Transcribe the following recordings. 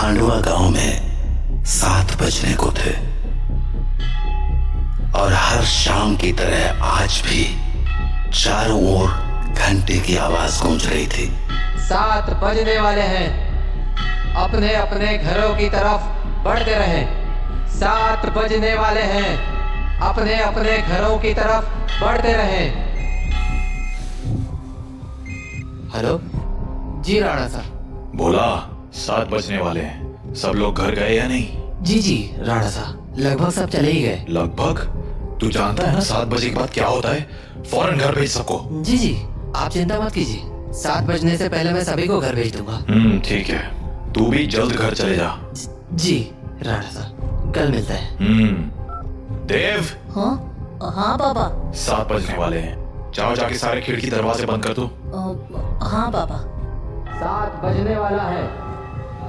खांडवा गांव में 7 बजने को थे और हर शाम की तरह आज भी चारों ओर घंटे की आवाज गूंज रही थी। 7 बजने वाले हैं, अपने अपने घरों की तरफ बढ़ते रहें। 7 बजने वाले हैं, अपने अपने घरों की तरफ बढ़ते रहें। हेलो जी राणा सर। बोला 7 बजने वाले हैं, सब लोग घर गए या नहीं? जी राणा साहब, लगभग सब चले ही गए। लगभग? तू जानता है ना 7 बजे के बाद क्या होता है? फौरन घर भेज सबको। जी आप चिंता मत कीजिए, 7 बजने से पहले मैं सभी को घर भेज दूंगा। ठीक है, तू भी जल्द घर चले जा। जी राणा साहब, कल मिलते हैं। देव। हाँ पापा। 7 बजने वाले हैं, जाओ जाके सारे खिड़की दरवाजे बंद कर दो। हाँ पापा। 7 बजने वाला है,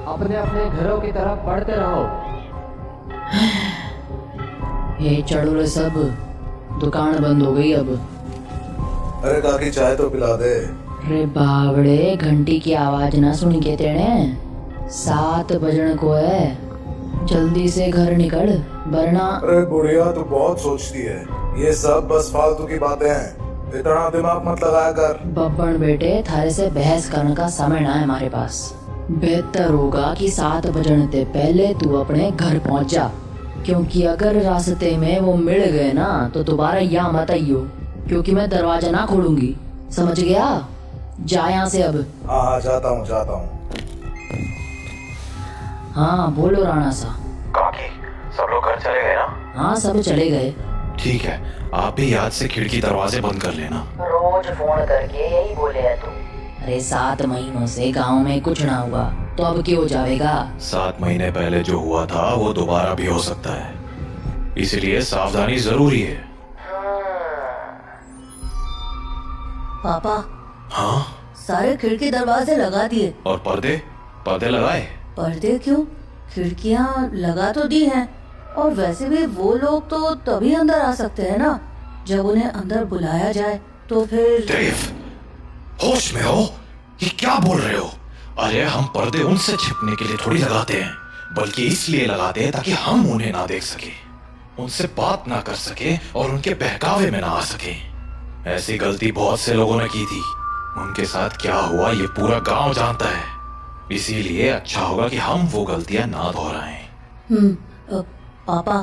अपने अपने घरों की तरफ बढ़ते रहो। ये चढ़ो सब, दुकान बंद हो गई अब। अरे काकी चाय तो पिला दे। अरे बावड़े, घंटी की आवाज ना सुन के तेने, 7 बजने को है, जल्दी से घर निकल वरना। अरे बुढ़िया तू बहुत सोचती है, ये सब बस फालतू की बातें हैं, इतना दिमाग मत लगाया कर। बब्बन बेटे, थारे से बहस करने का समय ना है हमारे पास। बेहतर होगा कि 7 बजने से पहले तू अपने घर पहुंच जा, क्योंकि अगर रास्ते में वो मिल गए ना तो दोबारा यहाँ मत आइयो, क्योंकि मैं दरवाजा ना खोलूंगी, समझ गया? जा यहाँ से अब। हाँ जाता हूँ। हाँ बोलो राणा सा। काकी, सब लोग घर चले गए ना? हाँ सब चले गए। ठीक है, आप भी याद से खिड़की दरवाजे बंद कर लेना। रोज फोन करके यही बोले है तू। अरे 7 महीनों से गांव में कुछ ना हुआ तो अब क्यों हो जाएगा? 7 महीने पहले जो हुआ था वो दोबारा भी हो सकता है, इसलिए सावधानी जरूरी है। पापा। हाँ? सारे खिड़की दरवाजे लगा दिए। और पर्दे लगाए? पर्दे क्यों? खिड़कियाँ लगा तो दी हैं, और वैसे भी वो लोग तो तभी अंदर आ सकते हैं ना जब उन्हें अंदर बुलाया जाए, तो फिर। देव, होश में हो? ये क्या बोल रहे हो? अरे हम पर्दे उनसे छिपने के लिए थोड़ी लगाते हैं, बल्कि इसलिए लगाते हैं ताकि हम उन्हें ना देख सके, उनसे बात ना कर सके और उनके बहकावे में ना आ सके। ऐसी गलती बहुत से लोगों ने की थी, उनके साथ क्या हुआ ये पूरा गांव जानता है, इसीलिए अच्छा होगा कि हम वो गलतियां ना दोहराएं। पापा,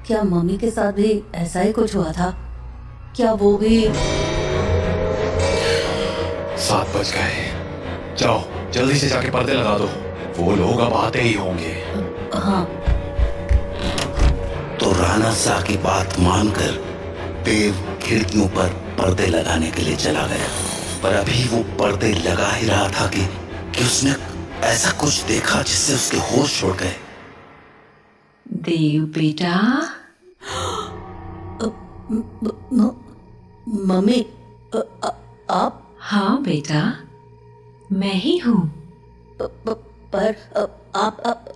क्या मम्मी के साथ भी ऐसा ही कुछ हुआ था? क्या वो भी? 7 बज गए, जाओ जल्दी से जाके पर्दे लगा दो, वो लोग अब आते ही होंगे। हाँ। तो राणा सा की बात मानकर देव खिड़कियों पर पर्दे लगाने के लिए चला गया, पर अभी वो पर्दे लगा ही रहा था कि उसने ऐसा कुछ देखा जिससे उसके होश उड़ गए। देव बेटा। मम्मी, आप? हाँ बेटा, मैं ही हूँ। पर आप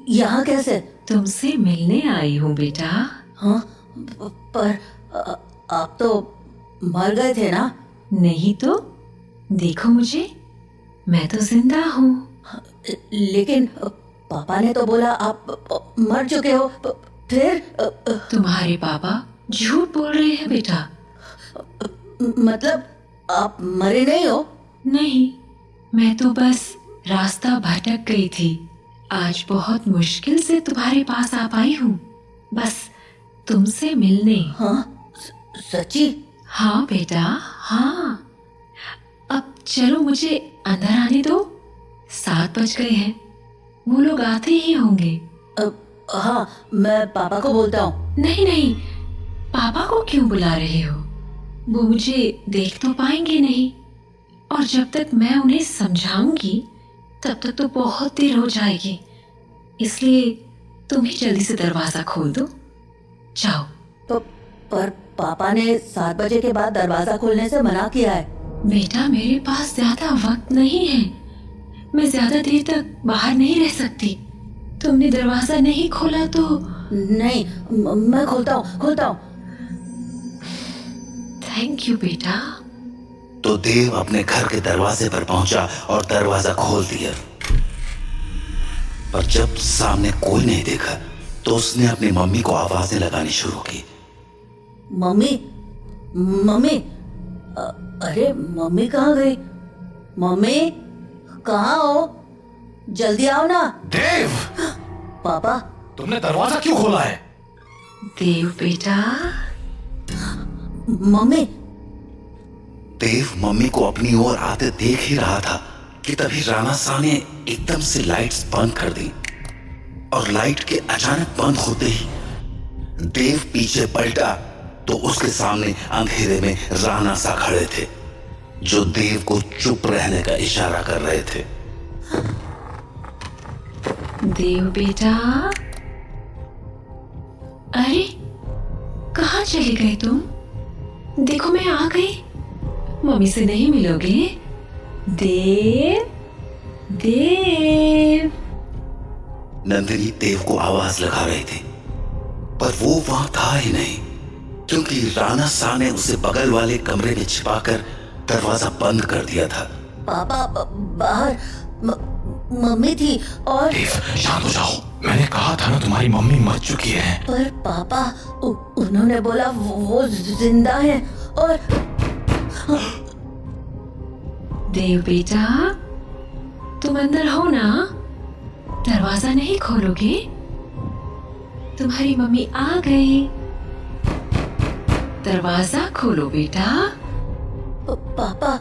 यहाँ कैसे? तुमसे मिलने आई हूँ बेटा। हाँ, पर आप तो मर गए थे ना? नहीं तो, देखो मुझे, मैं तो जिंदा हूँ। लेकिन पापा ने तो बोला आप मर चुके हो। फिर? तुम्हारे पापा झूठ बोल रहे हैं बेटा। मतलब आप मरे नहीं हो? नहीं, मैं तो बस रास्ता भटक गई थी, आज बहुत मुश्किल से तुम्हारे पास आ पाई हूँ, बस तुमसे मिलने। हाँ? सच्ची? हाँ बेटा, हाँ। अब चलो मुझे अंदर आने दो, 7 बज गए हैं, वो लोग आते ही होंगे। हाँ, मैं पापा को बोलता हूँ। नहीं, पापा को क्यों बुला रहे हो? वो मुझे देख तो पाएंगे नहीं, और जब तक मैं उन्हें समझाऊंगी तब तक तो बहुत देर हो जाएगी, इसलिए तुम ही जल्दी से दरवाजा खोल दो, जाओ। पर पापा ने 7 बजे के बाद दरवाजा खोलने से मना किया है। बेटा, मेरे पास ज्यादा वक्त नहीं है, मैं ज्यादा देर तक बाहर नहीं रह सकती। तुमने दरवाजा नहीं खोला तो? नहीं, मैं खोलता हूँ। थैंक यू बेटा। तो देव अपने घर के दरवाजे पर पहुंचा और दरवाजा खोल दिया। पर जब सामने कोई नहीं देखा तो उसने अपनी मम्मी को आवाजें लगानी शुरू की। मम्मी, मम्मी, अरे मम्मी कहाँ गई? मम्मी कहाँ हो? जल्दी आओ ना। देव, पापा, तुमने दरवाजा क्यों खोला है? देव बेटा, मम्मी। देव मम्मी को अपनी ओर आते देख ही रहा था कि तभी राणा सा ने एकदम से लाइट्स बंद कर दी और लाइट के अचानक बंद होते ही देव पीछे पलटा तो उसके सामने अंधेरे में राणा सा खड़े थे जो देव को चुप रहने का इशारा कर रहे थे। देव बेटा, अरे कहाँ चले गए तुम? देखो मैं आ गई। मम्मी से नहीं मिलोगे? देव, देव। नंदिनी देव को आवाज लगा रही थी पर वो वहां था ही नहीं, क्योंकि राणा सा ने उसे बगल वाले कमरे में छिपाकर दरवाजा बंद कर दिया था। पापा बाहर मम्मी थी और देव, शांत हो जाओ। मैंने कहा था ना तुम्हारी मम्मी मर चुकी है। पर पापा उन्होंने बोला वो जिंदा है और देव बेटा, तुम अंदर हो ना? दरवाजा नहीं खोलोगे? तुम्हारी मम्मी आ गई। दरवाजा खोलो बेटा। पापा।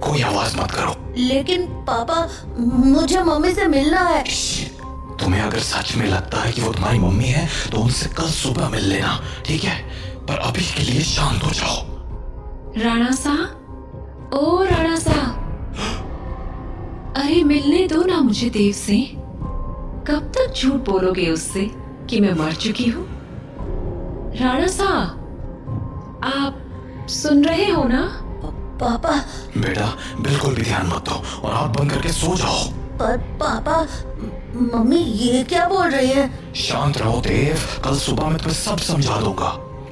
कोई आवाज मत करो। लेकिन पापा, मुझे मम्मी से मिलना है। तुम्हें अगर सच में लगता है कि वो तुम्हारी मम्मी है तो उनसे कल सुबह मिल लेना, ठीक है? पर अभी के लिए शांत हो जाओ। राणा सा, ओ राणा सा, अरे मिलने दो ना मुझे देव से। कब तक झूठ बोलोगे उससे कि मैं मर चुकी हूँ? राणा सा, आप सुन रहे हो ना? पापा। बेटा, बिल्कुल भी ध्यान मत दो और आँख बंद करके सो जाओ। पर पापा, मम्मी ये क्या बोल रही है? शांत रहो देव, कल सुबह मैं तुम्हें सब समझा दूंगा।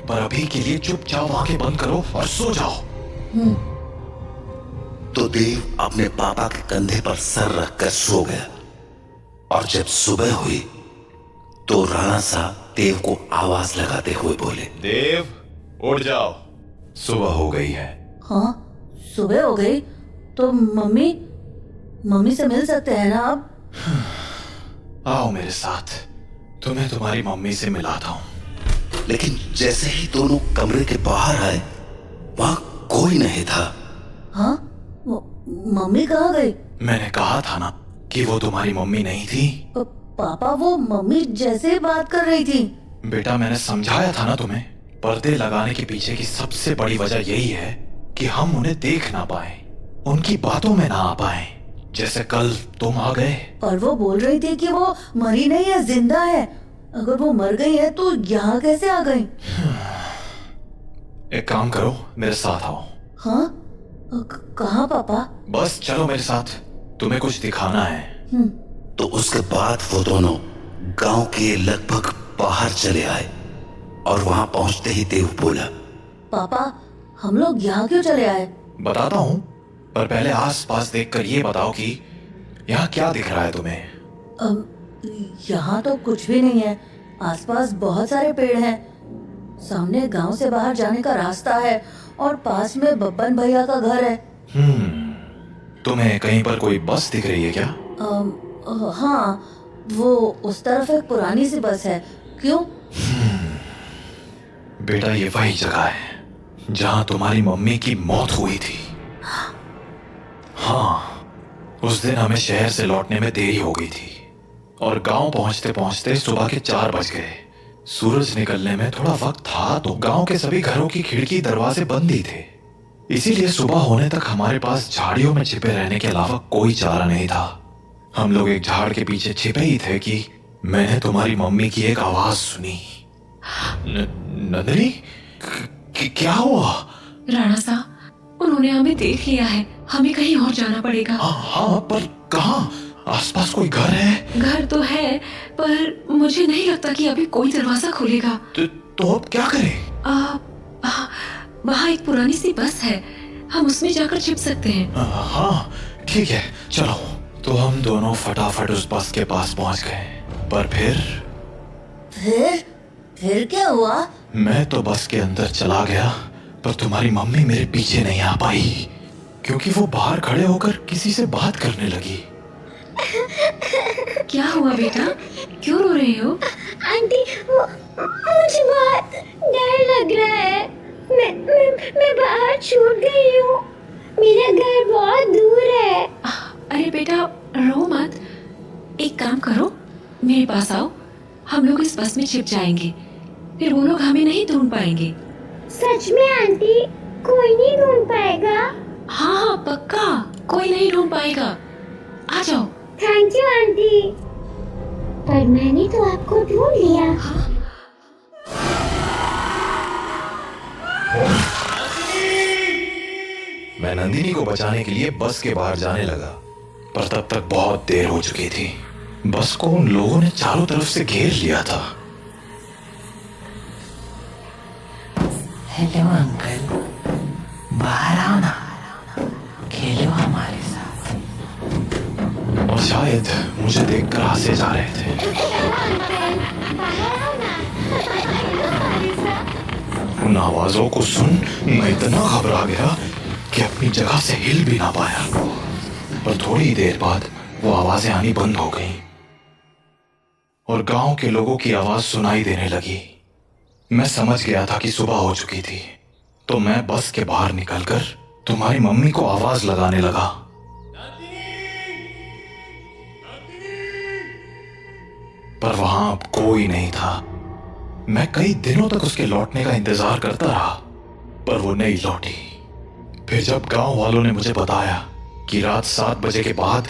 पर अभी के लिए चुपचाप आंखें बंद करो और सो जाओ। तो देव अपने पापा के कंधे पर सर रखकर सो गया और जब सुबह हुई तो राणा सा देव को आवाज लगाते हुए बोले, देव, उठ जाओ, सुबह हो गई है। हाँ, सुबह हो गई तो मम्मी से मिल सकते हैं ना अब? आओ मेरे साथ, तुम्हें तुम्हारी मम्मी से मिलाता हूँ। लेकिन जैसे ही दोनों कमरे के बाहर आए वहां कोई नहीं था। हाँ, मम्मी कहाँ गई? मैंने कहा था ना कि वो तुम्हारी मम्मी नहीं थी। पापा, वो मम्मी जैसे बात कर रही थी। बेटा, मैंने समझाया था ना तुम्हें, पर्दे लगाने के पीछे की सबसे बड़ी वजह यही है कि हम उन्हें देख ना पाए, उनकी बातों में ना आ पाए। जैसे कल तुम आ गए। और वो बोल रही थी कि वो मरी नहीं है, जिंदा है। अगर वो मर गई है तो यहाँ कैसे आ गई? एक काम करो, मेरे साथ आओ। हाँ? कहाँ पापा? बस चलो मेरे साथ, तुम्हें कुछ दिखाना है। तो उसके बाद वो दोनों गांव के लगभग बाहर चले आए और वहां पहुंचते ही देव बोला, पापा, हम लोग यहाँ क्यों चले आए? बताता हूँ, पर पहले आस-पास देखकर ये बताओ कि यहाँ क्या दिख रहा है तुम्हें? यहाँ तो कुछ भी नहीं है। आसपास बहुत सारे पेड़ हैं। सामने गांव से बाहर जाने का रास्ता है और पास में बब्बन भैया का घर है। तुम्हें कहीं पर कोई बस दिख रही है क्या? हाँ, वो उस तरफ एक पुरानी सी बस है। क्यों? बेटा, ये वही जगह है जहाँ तुम्हारी मम्मी की मौत हुई थी। हाँ, उस दिन हमें शहर से लौटने में देरी हो गई थी और गांव पहुंचते पहुंचते सुबह के 4 बज गए। सूरज निकलने में थोड़ा वक्त था तो गांव के सभी घरों की खिड़की दरवाजे बंद ही थे। इसीलिए सुबह होने तक हमारे पास झाड़ियों में छिपे रहने के अलावा कोई चारा नहीं था। हम लोग एक झाड़ के पीछे छिपे ही थे कि मैंने तुम्हारी मम्मी की एक आवाज सुनी। नंदिनी, क्या हुआ? राणा सा, उन्होंने हमें देख लिया है। हमें कहीं और जाना पड़ेगा। हाँ, पर कहाँ? आसपास कोई घर है? घर तो है, पर मुझे नहीं लगता कि अभी कोई दरवाजा खुलेगा। तो अब क्या करें? वहाँ एक पुरानी सी बस है, हम उसमें जाकर छिप सकते हैं। हाँ, ठीक है, चलो तो हम दोनों फटाफट उस बस के पास पहुंच गए, पर फिर क्या हुआ? मैं तो बस के अंदर चला गया, पर तुम्हारी मम्मी मेरे पीछे नहीं आ पाई, क्योंकि वो बाहर खड़े होकर किसी से बात करने लगी। क्या हुआ बेटा, क्यों रो रही हो? आंटी, मुझे बहुत डर लग रहा है। मैं बाहर छूट गई हूँ। मेरा घर बहुत दूर है। अरे बेटा रो मत, एक काम करो, मेरे पास आओ, हम लोग इस बस में छिप जाएंगे, फिर वो लोग हमें नहीं ढूंढ पाएंगे। सच में आंटी, कोई नहीं ढूंढ पाएगा? हाँ पक्का, कोई नहीं ढूंढ पाएगा, आ जाओ। थैंक यू आंटी, पर मैंने तो आपको ढूंढ लिया। मैं नंदिनी को बचाने के लिए बस के बाहर जाने लगा, पर तब तक बहुत देर हो चुकी थी। बस को उन लोगों ने चारों तरफ से घेर लिया था। हेलो अंकल, बाहर आओ ना, खेलो हमारे साथ। और शायद मुझे देखकर हंसे जा रहे थे। उन आवाजों को सुन मैं इतना घबरा गया कि अपनी जगह से हिल भी ना पाया। पर थोड़ी देर बाद वो आवाजें आनी बंद हो गईं और गांव के लोगों की आवाज सुनाई देने लगी। मैं समझ गया था कि सुबह हो चुकी थी, तो मैं बस के बाहर निकलकर तुम्हारी मम्मी को आवाज लगाने लगा। पर वहां अब कोई नहीं था। मैं कई दिनों तक उसके लौटने का इंतजार करता रहा, पर वो नहीं लौटी। फिर जब गांव वालों ने मुझे बताया कि रात 7 बजे के बाद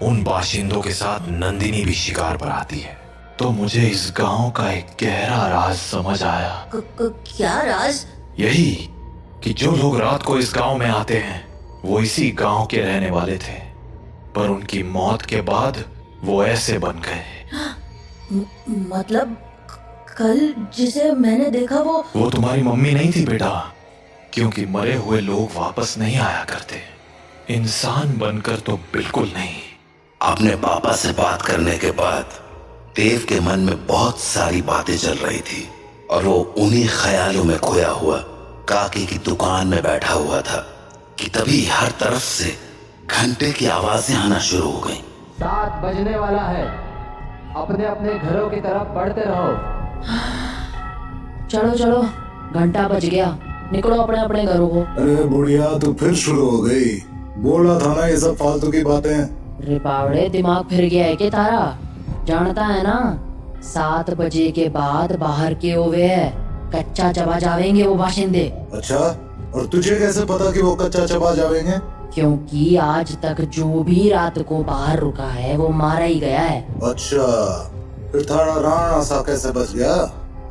उन बाशिंदों के साथ नंदिनी भी शिकार पर आती है, तो मुझे इस गांव का एक गहरा राज समझ आया। क्या राज? यही कि जो लोग रात को इस गांव में आते हैं वो इसी गांव के रहने वाले थे, पर उनकी मौत के बाद वो ऐसे बन गए। मतलब कल जिसे मैंने देखा वो तुम्हारी मम्मी नहीं थी बेटा, क्योंकि मरे हुए लोग वापस नहीं आया करते, इंसान बनकर तो बिल्कुल नहीं। अपने पापा से बात करने के बाद देव के मन में बहुत सारी बातें चल रही थी और वो उन्हीं ख्यालों में खोया हुआ काकी की दुकान में बैठा हुआ था कि तभी हर तरफ से घंटे की आवाजें आना शुरू हो गईं। 7 बजने वाला है, अपने अपने घरों की तरफ बढ़ते रहो। चलो चलो, घंटा बज गया, निकलो अपने अपने घरों को। अरे बुढ़िया, तू फिर शुरू हो गई। बोला था ना ये सब फालतू की बातें। रे पावड़े, दिमाग फिर गया है क्या तारा? जानता है ना 7 बजे के बाद बाहर के हुए है, कच्चा चबा जावेंगे वो बाशिंदे। अच्छा, और तुझे कैसे पता कि वो कच्चा चबा जावेंगे? क्योंकि आज तक जो भी रात को बाहर रुका है वो मारा ही गया है। अच्छा, फिर थाना राणा सा कैसे बच गया?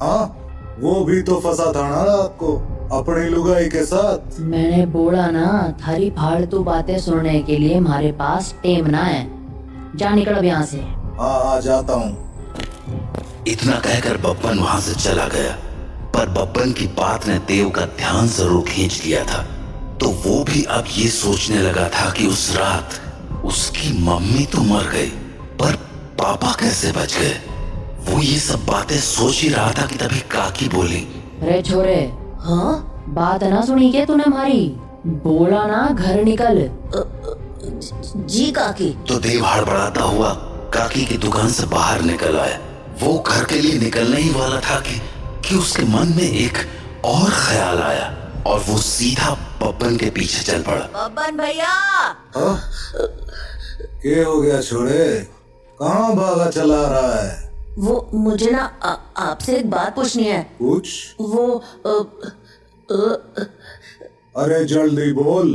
हाँ, वो भी तो फंसा था ना रात को अपनी लुगाई के साथ। मैंने बोला ना, थारी फालतू बातें सुनने के लिए हमारे पास टेम ना है। जा निकल अब यहाँ से। हाँ, जाता हूँ। इतना कहकर बब्बन वहां से चला गया, पर बब्बन की बात ने देव का ध्यान जरूर खींच लिया था। तो वो भी अब ये सोचने लगा था कि उस रात उसकी मम्मी तो मर गई, पर पापा कैसे बच गए। वो ये सब बातें सोच ही रहा था कि तभी काकी बोली, रे छोरे, हाँ? बात ना सुनी क्या तूने हमारी? बोला ना घर निकल। जी काकी। तो देव हड़बड़ाता हुआ काकी की दुकान से बाहर निकल आया। वो घर के लिए निकलने ही वाला था कि उसके मन में एक और ख्याल आया और वो सीधा बब्बन के पीछे चल पड़ा। बब्बन भैया! क्या हो गया छोरे, कहाँ भागा चला रहा है? वो मुझे ना आपसे एक बात पूछनी है। पूछ। वो अरे जल्दी बोल,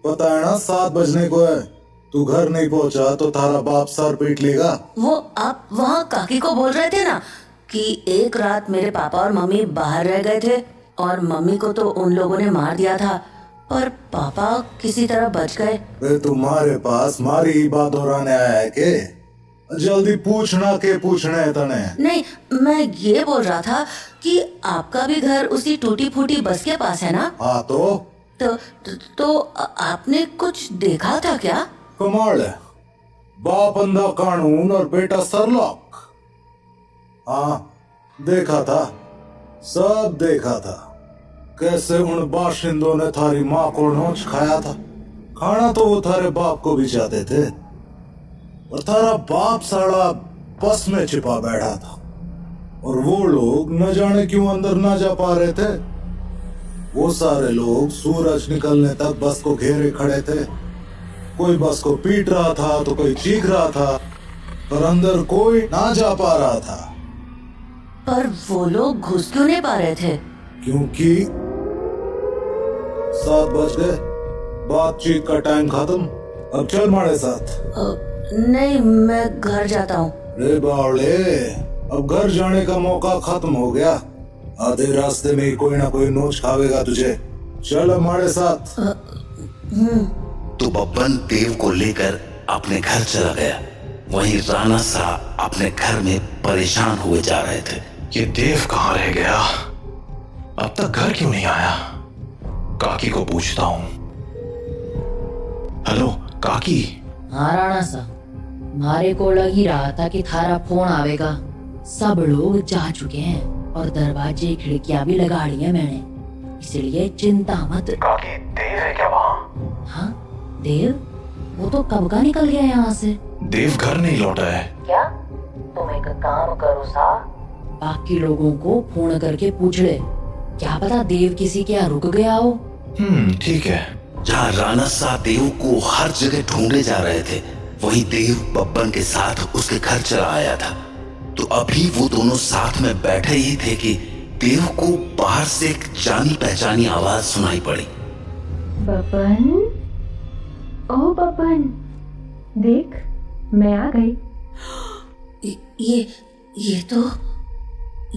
पता है ना 7 बजने को है। तू घर नहीं पहुंचा तो थारा बाप सर पीट लेगा। वो आप वहाँ काकी को बोल रहे थे ना कि एक रात मेरे पापा और मम्मी बाहर रह गए थे और मम्मी को तो उन लोगों ने मार दिया था, पर पापा किसी तरह बच गए। तुम्हारे पास मारी ही बात दोहराने आया है के? जल्दी पूछना के पूछना है तने। नहीं, मैं ये बोल रहा था कि आपका भी घर उसी टूटी फूटी बस के पास है ना? हाँ तो आपने कुछ देखा था क्या? कमाल है, बाप अंधा कानून और बेटा सरलॉक। हाँ, देखा था, सब देखा था। कैसे उन बाशिंदों ने थारी माँ को नोच खाया था। खाना तो वो थारे बाप को भी चाहते थे, और थारा बाप साला बस में छिपा बैठा था, और वो लोग न जाने क्यों अंदर ना जा पा रहे थे। वो सारे लोग सूरज निकलने तक बस को घेरे खड़े थे। कोई बस को पीट रहा था तो कोई चीख रहा था, पर अंदर कोई ना जा पा रहा था। पर वो लोग घुस क्यों नहीं पा रहे थे? क्योंकि 7 बज गए, बातचीत का टाइम खत्म। अब चल हमारे साथ। नहीं, मैं घर जाता हूँ। रे बावले, अब घर जाने का मौका खत्म हो गया। आधे रास्ते में ही कोई ना कोई नोच खावेगा तुझे। चल हमारे साथ। तो बब्बन देव को लेकर अपने घर चला गया। वहीं राणा सा अपने घर में परेशान हुए जा रहे थे। ये देव कहाँ रह गया? अब तक घर क्यों नहीं आया? काकी को पूछता हूँ। हेलो काकी। हाँ राणा सा, मारे को लग ही रहा था कि थारा फोन आवेगा। सब लोग जा चुके हैं और दरवाजे खिड़कियां भी लगा ली है मैंने, इसलिए चिंता मत। काकी, देव है क्या वहाँ? हाँ देव, वो तो कब का निकल गया यहाँ से। देव घर नहीं लौटा है क्या? तुम एक काम करो सा, बाकी लोगों को फोन करके पूछ ले, क्या पता देव किसी के यहाँ रुक गया हो। ठीक है। जहाँ राणा सा देव को हर जगह ढूंढे जा रहे थे, वहीं देव बब्बन के साथ उसके घर चला आया था। तो अभी वो दोनों साथ में बैठे ही थे कि देव को बाहर से एक जानी पहचानी आवाज सुनाई पड़ी। बब्बन, ओ बब्बन, देख मैं आ गई।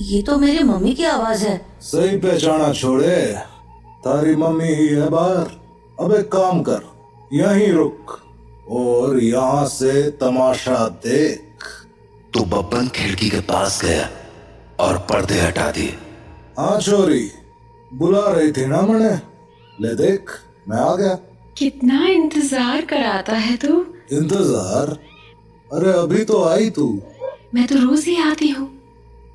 ये तो मेरी मम्मी की आवाज है। सही पहचाना छोड़े, तारी मम्मी ही है बाहर। अब एक काम कर, यहीं रुक और यहाँ से तमाशा देख। तो बब्बन खिड़की के पास गया और पर्दे हटा दिए। हाँ छोरी, बुला रही थी ना मैंने, ले देख मैं आ गया। कितना इंतजार कराता है तू। इंतजार? अरे अभी तो आई तू। मैं तो रोज ही आती हूँ,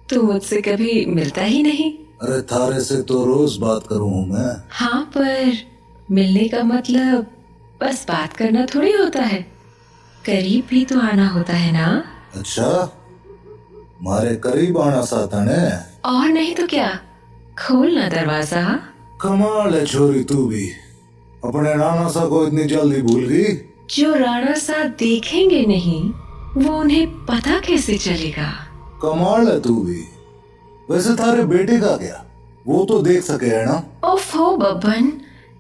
तू मुझसे कभी मिलता ही नहीं। अरे थारे से तो रोज बात करूँ मैं। हाँ, पर मिलने का मतलब बस बात करना थोड़ी होता है, करीब भी तो आना होता है ना। अच्छा, मारे करीब आना चाहता ने? और नहीं तो क्या, खोलना दरवाजा। कमाल है छोरी, तू भी अपने राणा सा को इतनी जल्दी भूल गई। जो राणा सा देखेंगे नहीं, वो उन्हें पता कैसे चलेगा। कमाल है तू भी। वैसे थारे बेटे का क्या, वो तो देख सके है ना। ओफो बब्बन,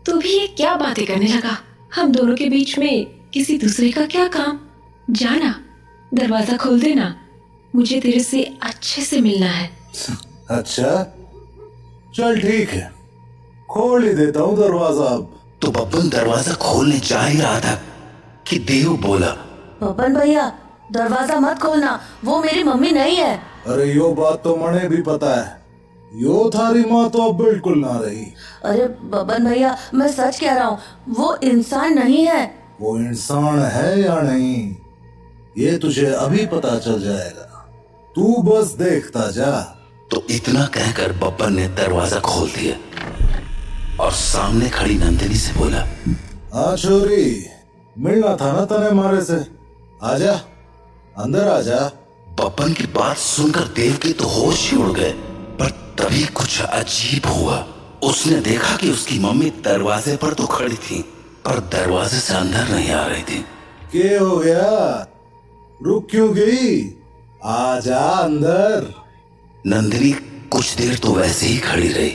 तू भी ये क्या बातें करने लगा। हम दोनों के बीच में किसी दूसरे का क्या काम। जाना, दरवाजा खोल देना, मुझे तेरे से अच्छे से मिलना है। अच्छा चल ठीक है, खोल ही देता हूँ दरवाजा अब। तो बब्बन दरवाजा खोलने जा ही रहा था कि देव बोला, बब्बन भैया दरवाजा मत खोलना, वो मेरी मम्मी नहीं है। अरे यो बात तो मने भी पता है, यो थारी माँ तो अब बिल्कुल ना रही। अरे बब्बन भैया, मैं सच कह रहा हूँ, वो इंसान नहीं है। वो इंसान है या नहीं, ये तुझे अभी पता चल जाएगा, तू बस देखता जा। तो इतना कहकर बब्बन ने दरवाजा खोल दिया और सामने खड़ी नंदिनी से बोला, हाँ छोरी, मिलना था ना तने मारे से, आजा अंदर आजा। बब्बन की बात सुनकर देव के तो होश ही उड़ गए, पर तभी कुछ अजीब हुआ। उसने देखा कि उसकी मम्मी दरवाजे पर तो खड़ी थी, पर दरवाजे से अंदर नहीं आ रही थी। क्या हो गया, रुक क्यों गई, आजा अंदर। नंदिनी कुछ देर तो वैसे ही खड़ी रही,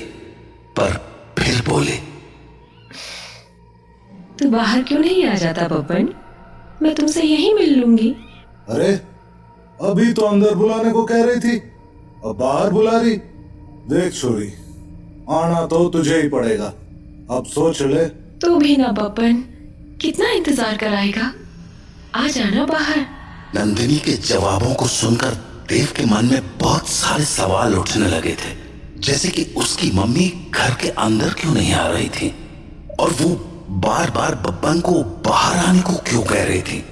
पर फिर बोली, तू बाहर क्यों नहीं आ जाता बब्बन, मैं तुमसे यहीं मिल लूंगी। अरे अभी तो अंदर बुलाने को कह रही थी, अब बाहर बुला रही। देख छोरी, आना तो तुझे ही पड़ेगा, अब सोच ले। तू भी ना बब्बन, कितना इंतजार कराएगा, आ जाना बाहर। नंदिनी के जवाबों को सुनकर देव के मन में बहुत सारे सवाल उठने लगे थे, जैसे कि उसकी मम्मी घर के अंदर क्यों नहीं आ रही थी, और वो बार बार बब्बन को बाहर आने को क्यों कह रही थी।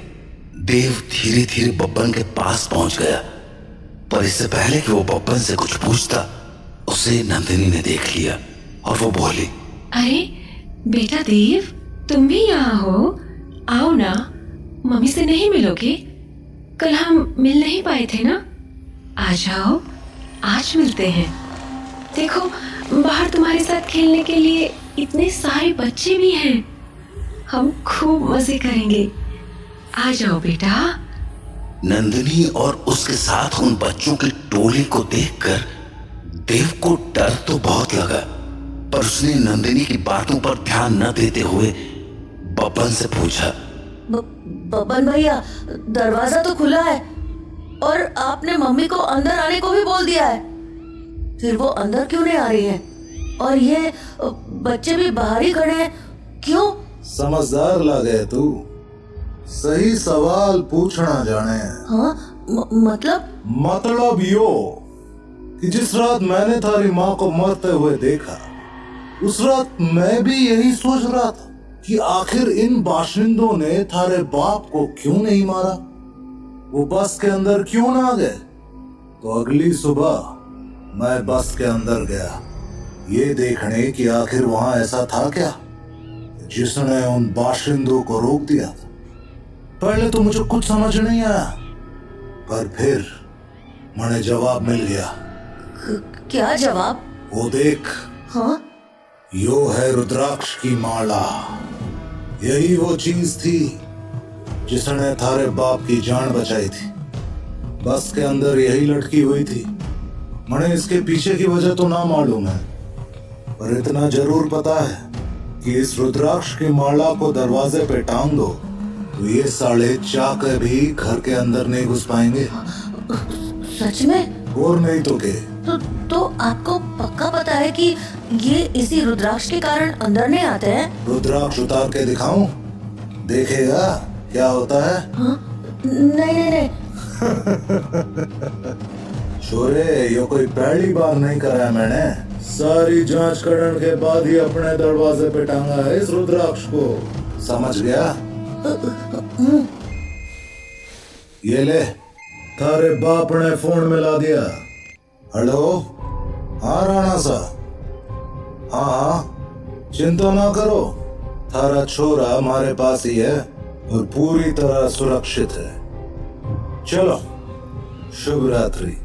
देव धीरे धीरे बब्बन के पास पहुंच गया, पर इससे पहले कि वो बब्बन से कुछ पूछता, उसे नंदिनी ने देख लिया और वो बोली, अरे बेटा देव, तुम भी यहाँ हो? आओ ना, मम्मी से नहीं मिलोगे? कल हम मिल नहीं पाए थे ना? आ जाओ, आज मिलते हैं। देखो, बाहर तुम्हारे साथ खेलने के लिए इतने सारे बच्चे भी हैं। हम खूब मजे करेंगे। आ जाओ बेटा। नंदिनी और उसके साथ उन बच्चों की टोली को देखकर देव को डर तो बहुत लगा, पर उसने नंदिनी की बातों पर ध्यान न देते हुए बब्बन से पूछा, बब्बन भैया, दरवाजा तो खुला है और आपने मम्मी को अंदर आने को भी बोल दिया है, फिर वो अंदर क्यों नहीं आ रही है? और ये बच्चे भी बाहर ही खड़े हैं, क्यों? समझदार लगे तू, सही सवाल पूछना जाने। हाँ, मतलब यो कि जिस रात मैंने थारी माँ को मरते हुए देखा, उस रात मैं भी यही सोच रहा था कि आखिर इन बाशिंदों ने थारे बाप को क्यों नहीं मारा, वो बस के अंदर क्यों ना गए। तो अगली सुबह मैं बस के अंदर गया, ये देखने कि आखिर वहां ऐसा था क्या जिसने उन बाशिंदों को रोक दिया था। पहले तो मुझे कुछ समझ नहीं आया, पर फिर मुझे जवाब मिल गया। क्या जवाब? वो देख। हाँ? यो है रुद्राक्ष की माला। यही वो चीज थी जिसने थारे बाप की जान बचाई थी। बस के अंदर यही लटकी हुई थी। मुझे इसके पीछे की वजह तो ना मालूम है, पर इतना जरूर पता है कि इस रुद्राक्ष की माला को दरवाजे पे टांग दो तो ये साले चाकर भी घर के अंदर नहीं घुस पाएंगे। सच में? और नहीं तो के। तो आपको पक्का पता है कि ये इसी रुद्राक्ष के कारण अंदर नहीं आते हैं? रुद्राक्ष उतार के दिखाऊं? देखेगा क्या होता है? हाँ? नहीं। छोरे, ये कोई पहली बार नहीं करा है मैंने। सारी जांच करने के बाद ही अपने दरवाजे पे टांगा है इस रुद्राक्ष को, समझ गया? ये ले, थारे बाप ने फोन मिला दिया। हेलो? हाँ राणा सा। हाँ, चिंता ना करो, थारा छोरा हमारे पास ही है और पूरी तरह सुरक्षित है। चलो, शुभ रात्रि।